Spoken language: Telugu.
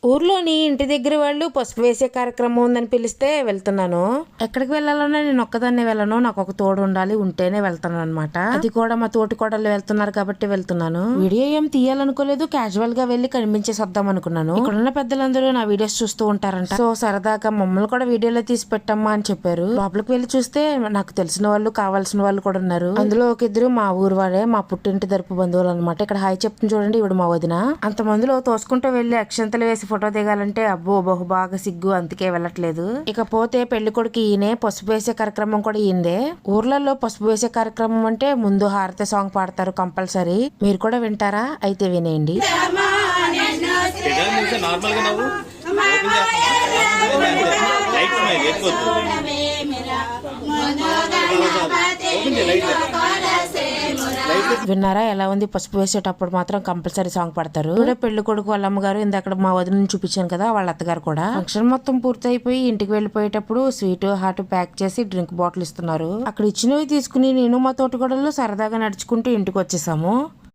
ఊర్లోని ఇంటి దగ్గర వాళ్ళు పసుపు వేసే కార్యక్రమం ఉందని పిలిస్తే వెళ్తున్నాను. ఎక్కడికి వెళ్ళాలన్నా నేను ఒక్కదాన్నే వెళ్ళను, నాకు ఒక తోడు ఉండాలి, ఉంటేనే వెళ్తాను అనమాట. అది కూడా మా తోటి కోడళ్ళు వెళ్తున్నారు కాబట్టి వెళ్తున్నాను. వీడియో ఏం తీయాలనుకోలేదు, క్యాజువల్ గా వెళ్ళి కనిపించేసి వద్దాం అనుకున్నాను. ఇక్కడున్న పెద్దలందరూ నా వీడియోస్ చూస్తూ ఉంటారంట. సో సరదాగా మమ్మల్ని కూడా వీడియోలో తీసి పెట్టమ్మా అని చెప్పారు. లోపలికి వెళ్ళి చూస్తే నాకు తెలిసిన వాళ్ళు, కావాల్సిన వాళ్ళు కూడా ఉన్నారు. అందులో ఒక ఇద్దరు మా ఊరు వాడే, మా పుట్టింటి తరపు బంధువులు అనమాట. ఇక్కడ హాయ్ చెప్తుంది చూడండి, ఇవిడు మా వదిన. అంత మందిలో తోసుకుంటూ వెళ్లి అక్షంతలు వేసి ఫోటో దిగాలంటే అబ్బో బహు బాగా సిగ్గు, అందుకే వెళ్ళట్లేదు. ఇకపోతే పెళ్లి కొడుకు ఈయనే, పసుపు వేసే కార్యక్రమం కూడా ఈయనదే. ఊర్లలో పసుపు వేసే కార్యక్రమం అంటే ముందు హారతి సాంగ్ పాడతారు కంపల్సరీ. మీరు కూడా వింటారా? అయితే వినేయండి. విన్నారా ఎలా ఉంది? పసుపు వేసేటప్పుడు మాత్రం కంపల్సరీ సాంగ్ పడతారు. పెళ్లి కొడుకు వాళ్ళ అమ్మగారు, ఇందాక మా వదిన చూపించాను కదా, వాళ్ళ అత్తగారు కూడా. ఫంక్షన్ మొత్తం పూర్తి అయిపోయి ఇంటికి వెళ్ళిపోయేటప్పుడు స్వీట్ హాట్ ప్యాక్ చేసి డ్రింక్ బాటిల్ ఇస్తున్నారు. అక్కడ ఇచ్చినవి తీసుకుని నేను మా తోటగొడలు సరదాగా నడుచుకుంటూ ఇంటికి వచ్చేసాము.